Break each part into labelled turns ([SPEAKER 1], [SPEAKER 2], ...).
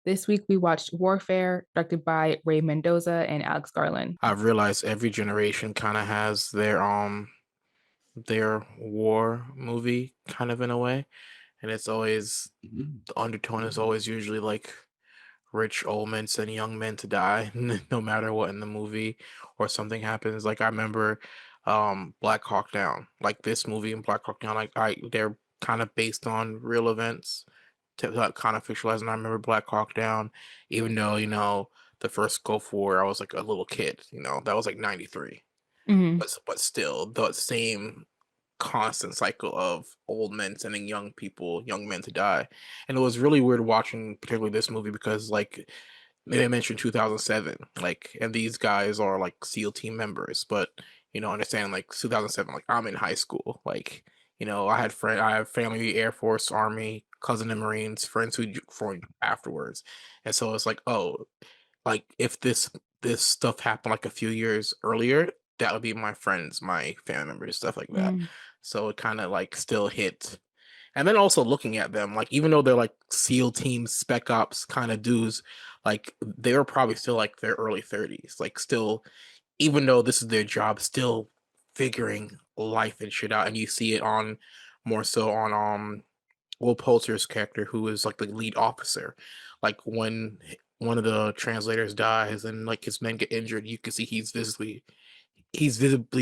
[SPEAKER 1] This week we watched Warfare, directed by Ray Mendoza and Alex Garland.
[SPEAKER 2] I've realized every generation kind of has their war movie kind of in a way, and it's always the undertone is always usually like rich old men sending young men to die no matter what in the movie or something happens. Like I remember Black Hawk Down. Like this movie and Black Hawk Down, like I they're kind of based on real events to kind of fictionalize. And I remember Black Hawk Down, even though, the first Gulf War, I was like a little kid, that was like 93.
[SPEAKER 1] Mhm.
[SPEAKER 2] But still the same constant cycle of old men sending young men to die. And it was really weird watching particularly this movie because like they mentioned 2007, like, and these guys are like SEAL team members, but understand like 2007, like I'm in high school, like, I have family, Air Force, Army, cousin in Marines, friends who joined afterwards. And so it's like, oh, like if this stuff happened like a few years earlier, that would be my friends, my family members, stuff like that.
[SPEAKER 1] Mm.
[SPEAKER 2] So it kind of like still hit. And then also looking at them, like even though they're like SEAL team spec ops kind of dudes, like they were probably still like their early 30s, like still, even though this is their job, still figuring life and shit out. And you see it on more so on Will Poulter's character, who is like the lead officer. Like when one of the translators dies and like his men get injured, you can see he's visibly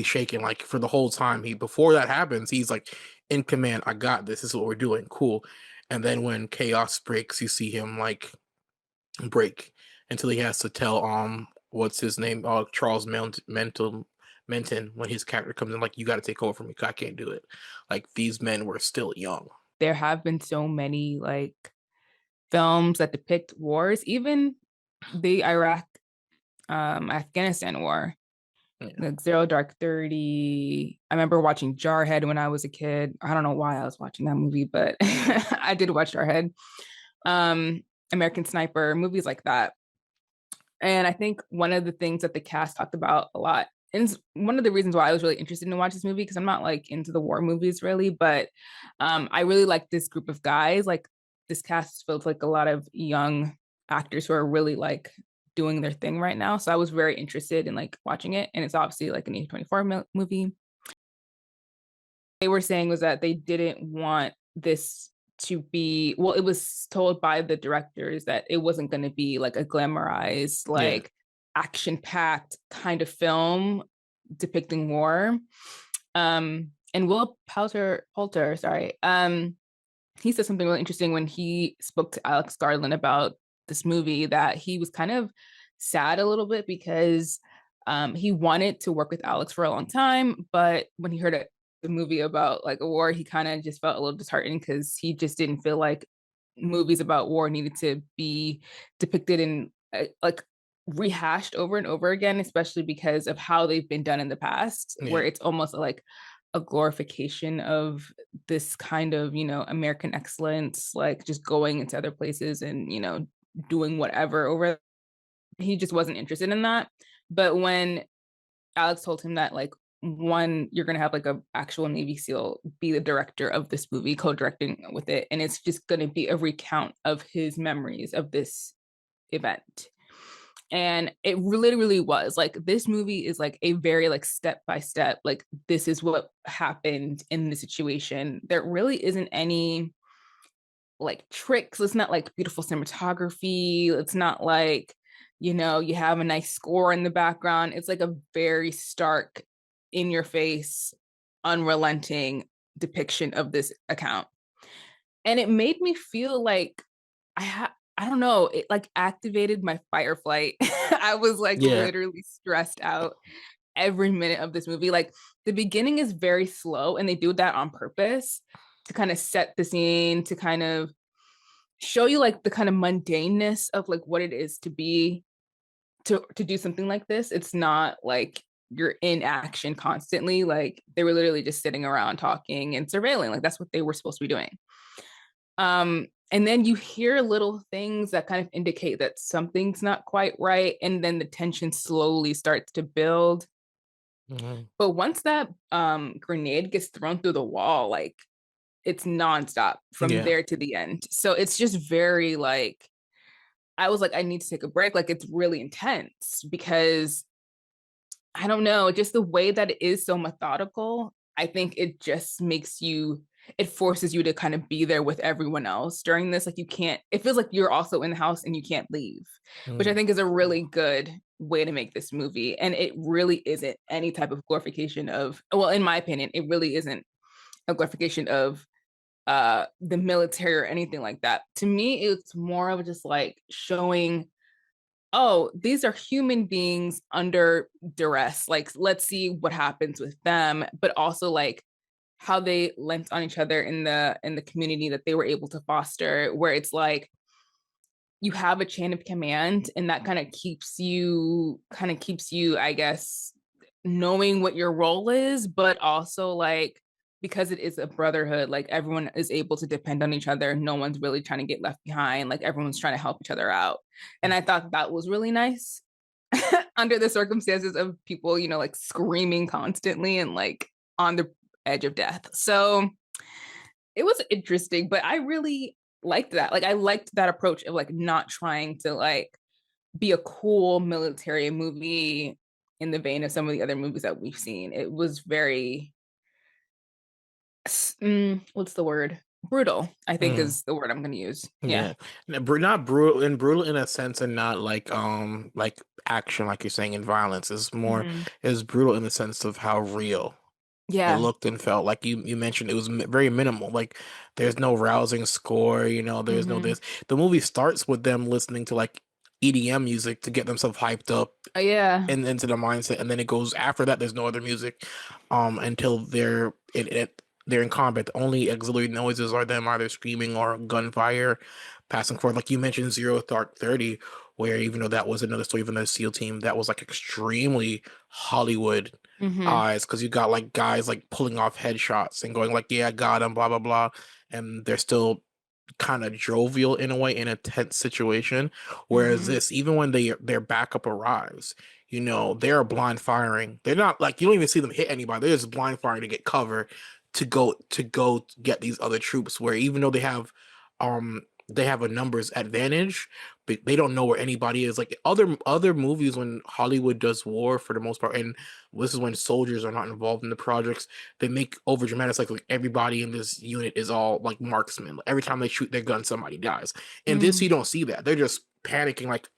[SPEAKER 2] shaken. Like for the whole time, he before that happens, he's like in command. I got this. This is what we're doing. Cool. And then when chaos breaks, you see him like break until he has to tell what's his name, Charles Menton, when his character comes in, like, you got to take over from me 'cause I can't do it. Like these men were still young.
[SPEAKER 1] There have been so many like films that depict wars, even the Iraq Afghanistan war,
[SPEAKER 2] Yeah.
[SPEAKER 1] like Zero Dark 30. I remember watching Jarhead when I was a kid. I don't know why I was watching that movie, but I did watch Jarhead. Um, American Sniper, movies like that. And I think one of the things that the cast talked about a lot, and it's one of the reasons why I was really interested in watch this movie, because I'm not like into the war movies really, but I really like this group of guys. Like this cast is filled with like a lot of young actors who are really like doing their thing right now. So I was very interested in like watching it. And it's obviously like an A24 movie. They were saying was that they didn't want this to be, well, it was told by the directors that it wasn't going to be like a glamorized,
[SPEAKER 2] Yeah.
[SPEAKER 1] like action packed kind of film depicting war. And Will Poulter, sorry, he said something really interesting when he spoke to Alex Garland about this movie, that he was kind of sad a little bit because he wanted to work with Alex for a long time, but when he heard the movie about like a war, he kind of just felt a little disheartened because he just didn't feel like movies about war needed to be depicted in like rehashed over and over again, especially because of how they've been done in the past, where
[SPEAKER 2] Yeah.
[SPEAKER 1] it's almost like a glorification of this kind of, American excellence, like just going into other places and, doing whatever over. He just wasn't interested in that. But when Alex told him that, like, one, you're gonna have like a actual Navy SEAL be the director of this movie, co-directing with it, and it's just gonna be a recount of his memories of this event. And it really was like, this movie is like a very like step by step, like this is what happened in the situation. There really isn't any like tricks. It's not like beautiful cinematography. It's not like, you have a nice score in the background. It's like a very stark, in your face, unrelenting depiction of this account. And it made me feel like I don't know, it like activated my fight or flight. I was like
[SPEAKER 2] Yeah.
[SPEAKER 1] literally stressed out every minute of this movie. Like the beginning is very slow, and they do that on purpose to kind of set the scene, to kind of show you like the kind of mundaneness of like what it is to be, to do something like this. It's not like you're in action constantly. Like they were literally just sitting around talking and surveilling. Like that's what they were supposed to be doing. And then you hear little things that kind of indicate that something's not quite right, and then the tension slowly starts to build.
[SPEAKER 2] Mhm.
[SPEAKER 1] But once that grenade gets thrown through the wall, like it's nonstop from
[SPEAKER 2] Yeah.
[SPEAKER 1] there to the end. So it's just very like I was like, I need to take a break. Like it's really intense because I don't know, just the way that it is so methodical, I think it just makes you, it forces you to kind of be there with everyone else during this. Like you can't, it feels like you're also in the house and you can't leave, which I
[SPEAKER 2] Mm,
[SPEAKER 1] think is a really good way to make this movie. And it really isn't any type of glorification of, well, in my opinion, it really isn't a glorification of the military or anything like that. To me, it's more of just like showing, oh, these are human beings under duress. Like, let's see what happens with them, but also like how they lent on each other in the community that they were able to foster, where it's like you have a chain of command, and that kind of keeps you, I guess, knowing what your role is, but also like because it is a brotherhood, like everyone is able to depend on each other. No one's really trying to get left behind. Like everyone's trying to help each other out. And
[SPEAKER 2] mm,
[SPEAKER 1] I thought that was really nice under the circumstances of people, you know, like screaming constantly and like on the edge of death. So it was interesting, but I really liked that. Like I liked that approach of like not trying to like be a cool military movie in the vein of some of the other movies that we've seen. It was very what's the word? Brutal, I think
[SPEAKER 2] mm.
[SPEAKER 1] is the word I'm going to use. Yeah.
[SPEAKER 2] Yeah, not brutal and brutal in a sense, and not like action, like you're saying, in violence. It's more
[SPEAKER 1] Mm-hmm.
[SPEAKER 2] it's brutal in the sense of how real it
[SPEAKER 1] Yeah.
[SPEAKER 2] looked and felt. Like you mentioned, it was very minimal. Like there's no rousing score, there's no
[SPEAKER 1] Mm-hmm.
[SPEAKER 2] this. The movie starts with them listening to like EDM music to get themselves hyped up
[SPEAKER 1] Oh, yeah.
[SPEAKER 2] and into the mindset, and then it goes after that. There's no other music, until they're in combat. The only auxiliary noises are them either screaming or gunfire passing forth. Like you mentioned, Zero Dark 30, where even though that was another story of another SEAL team, that was like extremely Hollywood
[SPEAKER 1] Mm-hmm.
[SPEAKER 2] eyes, because you got like guys like pulling off headshots and going like, "Yeah, I got him," blah blah blah, and they're still kind of jovial in a way in a tense situation. Whereas
[SPEAKER 1] Mm-hmm.
[SPEAKER 2] this, even when their backup arrives, they're blind firing. They're not like, you don't even see them hit anybody. They're just blind firing to get cover to go get these other troops. Where even though they have a numbers advantage, but they don't know where anybody is. Like other movies, when Hollywood does war for the most part, and this is when soldiers are not involved in the projects, they make over dramatics, like everybody in this unit is all like marksmen. Every time they shoot their gun, somebody dies. In this,
[SPEAKER 1] Mm-hmm.
[SPEAKER 2] you don't see that. They're just panicking, like,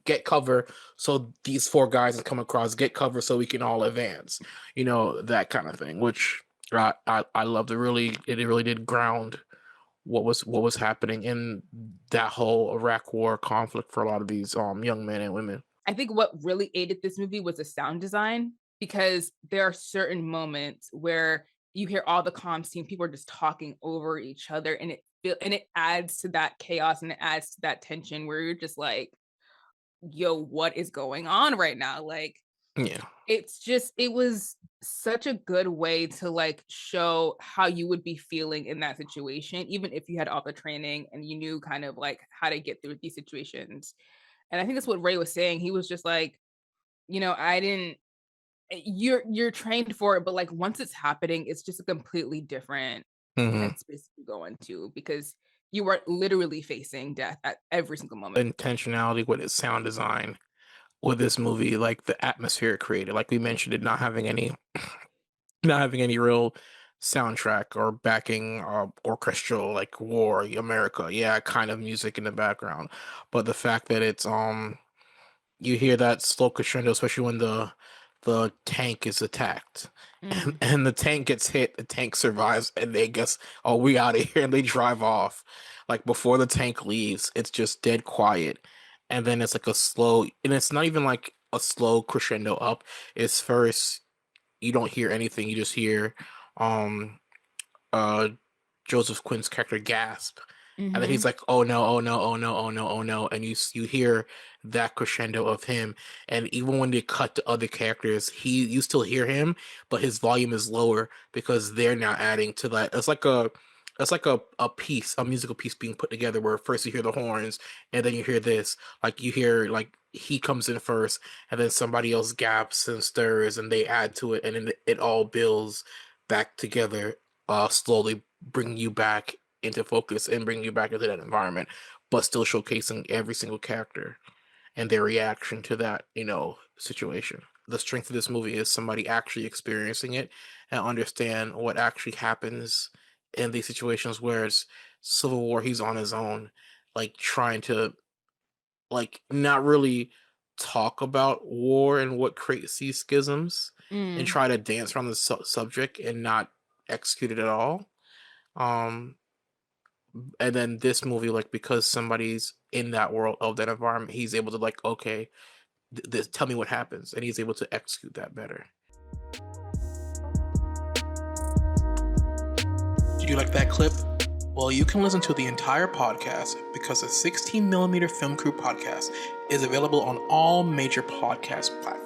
[SPEAKER 2] get cover so these four guys can come across, get cover so we can all advance. That kind of thing, which I love. It really did ground what was happening in that whole Iraq War conflict for a lot of these young men and women.
[SPEAKER 1] I think what really aided this movie was the sound design because there are certain moments where you hear all the comms team people are just talking over each other and it adds to that chaos and it adds to that tension where you're just like, yo, what is going on right now? Like
[SPEAKER 2] Yeah.
[SPEAKER 1] it was such a good way to like show how you would be feeling in that situation, even if you had all the training and you knew kind of like how to get through these situations. And I think that's what Ray was saying. He was just like, I didn't you're trained for it, but like once it's happening, it's just a completely different
[SPEAKER 2] hmm
[SPEAKER 1] headspace to go into because you are literally facing death at every single moment.
[SPEAKER 2] Intentionality with its sound design with this movie, like the atmosphere it created, like we mentioned, it not having any real soundtrack or backing orchestral, like war America, yeah, kind of music in the background, but the fact that it's you hear that slow crescendo, especially when the tank is attacked, and,
[SPEAKER 1] Mm.
[SPEAKER 2] and the tank gets hit, the tank survives, and they guess, oh, we out of here, and they drive off. Like before the tank leaves, it's just dead quiet, and then it's like a slow, and it's not even like a slow crescendo up. It's first you don't hear anything, you just hear um uh Joseph Quinn's character gasp, and then he's
[SPEAKER 1] Mm-hmm.
[SPEAKER 2] like, "Oh no, oh no, oh no, oh no, oh no," and you hear that crescendo of him, and even when they cut to other characters, you still hear him, but his volume is lower because they're now adding to that. It's like a piece, a musical piece being put together, where first you hear the horns, and then you hear this, like you hear like he comes in first, and then somebody else gaps and stirs, and they add to it, and then it all builds back together, slowly bringing you back into focus and bringing you back into that environment. but still showcasing every single character and their reaction to that, situation. The strength of this movie is somebody actually experiencing it and understand what actually happens in these situations where it's Civil War, he's on his own, like trying to not really talk about war and what creates these schisms and
[SPEAKER 1] Mm.
[SPEAKER 2] try to dance around the subject and not execute it at all. Um, and then this movie, like because somebody's in that world of that environment, he's able to like, okay, this, tell me what happens, and he's able to execute that better. Did you like that clip? Well, you can listen to the entire podcast because the 16mm Film Crew podcast is available on all major podcast platforms.